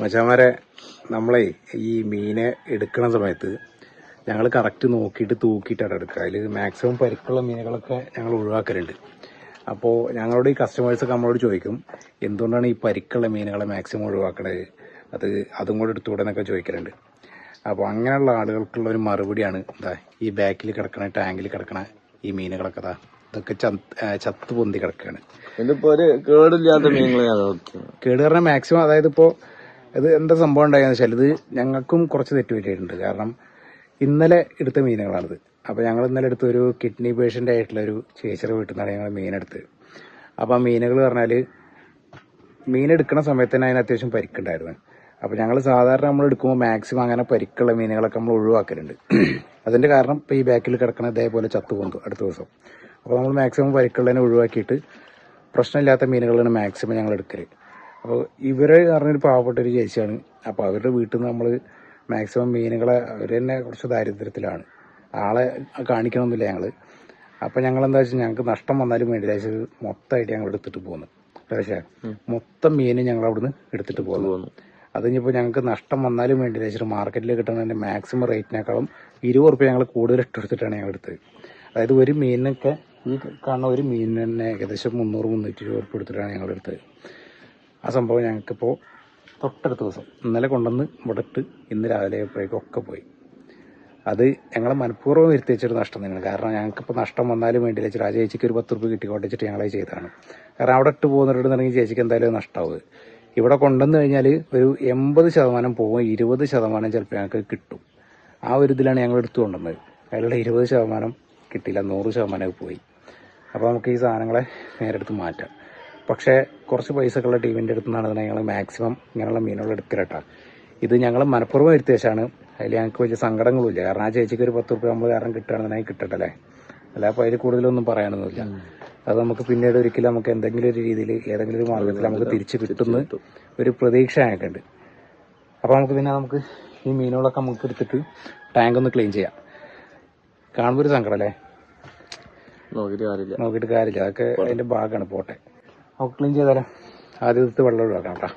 മച്ചാമാരെ നമ്മളെ ഈ മീനെ എടുക്കുന്ന സമയത്ത് ഞങ്ങൾ കറക്റ്റ് നോക്കിയിട്ട് തൂക്കിയിട്ടാണ് എടുക്കുക. അതിൽ മാക്സിമം പരിക്കുള്ള മീനുകളൊക്കെ ഞങ്ങൾ ഒഴിവാക്കലുണ്ട്. അപ്പോൾ ഞങ്ങളോട് ഈ കസ്റ്റമേഴ്സൊക്കെ നമ്മളോട് ചോദിക്കും, എന്തുകൊണ്ടാണ് ഈ പരിക്കുള്ള മീനുകളെ മാക്സിമം ഒഴിവാക്കണത്, അതും കൂടെ എടുത്തുകൂടെ എന്നൊക്കെ ചോദിക്കലുണ്ട്. അപ്പോൾ അങ്ങനെയുള്ള ആളുകൾക്കുള്ള ഒരു മറുപടിയാണ് ഇതാ ഈ ബാക്കിൽ കിടക്കണ ടാങ്കിൽ കിടക്കണ ഈ മീനുകളൊക്കെ ഇതൊക്കെ ചത്ത് പൊന്തി കിടക്കുകയാണ്. ഇതിപ്പോ ഒരു കേടില്ലാത്ത മീനുകൾ കേട് പറഞ്ഞാൽ മാക്സിമം, അതായത് ഇപ്പോൾ ഇത് എന്താ സംഭവം ഉണ്ടായെന്ന് വെച്ചാൽ ഇത് ഞങ്ങൾക്കും കുറച്ച് തെറ്റുപറ്റിയിട്ടുണ്ട്. കാരണം ഇന്നലെ എടുത്ത മീനുകളാണിത്. അപ്പോൾ ഞങ്ങൾ ഇന്നലെ എടുത്ത ഒരു കിഡ്നി പേഷ്യൻ്റ് ആയിട്ടുള്ള ഒരു ചേച്ചിയുടെ വീട്ടിൽ നിന്നാണ് ഞങ്ങൾ മീനെടുത്തത്. അപ്പോൾ ആ മീനുകൾ പറഞ്ഞാൽ മീനെടുക്കുന്ന സമയത്ത് തന്നെ അതിന് അത്യാവശ്യം പരിക്കുണ്ടായിരുന്നു. അപ്പോൾ ഞങ്ങൾ സാധാരണ നമ്മൾ എടുക്കുമ്പോൾ മാക്സിമം അങ്ങനെ പരിക്കുള്ള മീനുകളൊക്കെ നമ്മൾ ഒഴിവാക്കലുണ്ട്. അതിൻ്റെ കാരണം ഇപ്പോൾ ഈ ബാക്കിൽ കിടക്കണ ഇതേപോലെ ചത്തു പോകുന്നു അടുത്ത ദിവസം. അപ്പോൾ നമ്മൾ മാക്സിമം പരിക്കുള്ളതിനെ ഒഴിവാക്കിയിട്ട് പ്രശ്നമില്ലാത്ത മീനുകളാണ് മാക്സിമം ഞങ്ങൾ എടുക്കൽ. അപ്പോൾ ഇവരെ പറഞ്ഞൊരു പാവപ്പെട്ടൊരു ചേച്ചിയാണ്. അപ്പോൾ അവരുടെ വീട്ടിൽ നിന്ന് നമ്മൾ മാക്സിമം മീനുകളെ, അവർ തന്നെ കുറച്ച് ദാരിദ്ര്യത്തിലാണ്, ആളെ കാണിക്കണമെന്നില്ല ഞങ്ങൾ. അപ്പോൾ ഞങ്ങൾ എന്താ വെച്ചാൽ ഞങ്ങൾക്ക് നഷ്ടം വന്നാലും വേണ്ടില്ല, മൊത്തമായിട്ട് ഞങ്ങൾ എടുത്തിട്ട് പോകുന്നു. പക്ഷേ മൊത്തം മീനും ഞങ്ങൾ അവിടുന്ന് എടുത്തിട്ട് പോകുന്നു. അതിനിപ്പോൾ ഞങ്ങൾക്ക് നഷ്ടം വന്നാലും വേണ്ടില്ല വെച്ചിട്ട് മാർക്കറ്റിൽ കിട്ടുന്നതിൻ്റെ മാക്സിമം റേറ്റിനേക്കാളും 20 റുപ്യ ഞങ്ങൾ കൂടുതൽ ഇട്ടെടുത്തിട്ടാണ് ഞങ്ങൾ എടുത്തത്. അതായത് ഒരു മീനിനൊക്കെ ഈ കാണുന്ന ഒരു മീനിന് തന്നെ ഏകദേശം 300-320 റുപ്യ എടുത്തിട്ടാണ് ഞങ്ങൾ എടുത്തത്. ആ സംഭവം ഞങ്ങൾക്കിപ്പോൾ തൊട്ടടുത്ത ദിവസം ഇന്നലെ കൊണ്ടുവന്ന് ഇവിടെ ഇട്ട് ഇന്ന് രാവിലെ ആയപ്പോഴേക്കും ഒക്കെ പോയി. അത് ഞങ്ങൾ മനഃപൂർവ്വം വരുത്തി വെച്ചൊരു നഷ്ടം തന്നെയാണ്. കാരണം ഞങ്ങൾക്കിപ്പോൾ നഷ്ടം വന്നാലും വേണ്ടില്ല വെച്ചിട്ട് ആ ചേച്ചിക്ക് ഒരു 10 റുപ്യ കിട്ടിക്കോട്ടെ വെച്ചിട്ട് ഞങ്ങളത് ചെയ്തതാണ്. കാരണം അവിടെ ഇട്ട് പോകുന്നിടത്തുണ്ടെങ്കിൽ ചേച്ചിക്ക് എന്തായാലും നഷ്ടമാവുക. ഇവിടെ കൊണ്ടുവന്ന് കഴിഞ്ഞാൽ ഒരു 80% പോകും, 20% ചിലപ്പോൾ ഞങ്ങൾക്ക് കിട്ടും. ആ ഒരു ഇതിലാണ് ഞങ്ങൾ എടുത്തു കൊണ്ടുവന്നത്. അതിലുള്ള 20% കിട്ടിയില്ല, 100% പോയി. അപ്പോൾ നമുക്ക് ഈ സാധനങ്ങളെ നേരെ എടുത്ത് മാറ്റാം. പക്ഷേ കുറച്ച് പൈസക്കുള്ള ടീമിൻ്റെ അടുത്ത് നിന്നാണ് ഞങ്ങൾ മാക്സിമം ഇങ്ങനെയുള്ള മീനുകൾ എടുക്കലട്ടാ. ഇത് ഞങ്ങൾ മനഃപൂർവ്വം വരുത്തി വെച്ചാണ്. അതിൽ ഞങ്ങൾക്ക് വലിയ സങ്കടങ്ങളുമില്ല. കാരണം ആ ചേച്ചിക്ക് ഒരു 10 റുപ്യ 50 കാരണം കിട്ടുകയാണെന്നുണ്ടെങ്കിൽ കിട്ടട്ടല്ലേ, അല്ല അപ്പോൾ അതിൽ കൂടുതലൊന്നും പറയാനൊന്നുമില്ല. അത് നമുക്ക് പിന്നീട് ഒരിക്കലും നമുക്ക് എന്തെങ്കിലും ഒരു രീതിയിൽ ഏതെങ്കിലും ഒരു മാർഗത്തിൽ നമുക്ക് തിരിച്ച് കിട്ടുന്ന ഒരു പ്രതീക്ഷ ഞങ്ങൾക്കുണ്ട്. അപ്പോൾ നമുക്ക് ഈ മീനുകളൊക്കെ നമുക്ക് എടുത്തിട്ട് ടാങ്ക് ഒന്ന് ക്ലീൻ ചെയ്യാം. കാണുമ്പോൾ ഒരു സങ്കടം അല്ലേ, നോക്കിയിട്ട് കാര്യമില്ല. അതൊക്കെ അതിൻ്റെ ഭാഗമാണ്. പോട്ടെ, നമുക്ക് ക്ലീൻ ചെയ്താലോ. ആദ്യം എടുത്ത് വെള്ളം ഒഴിവാക്കണം കേട്ടോ.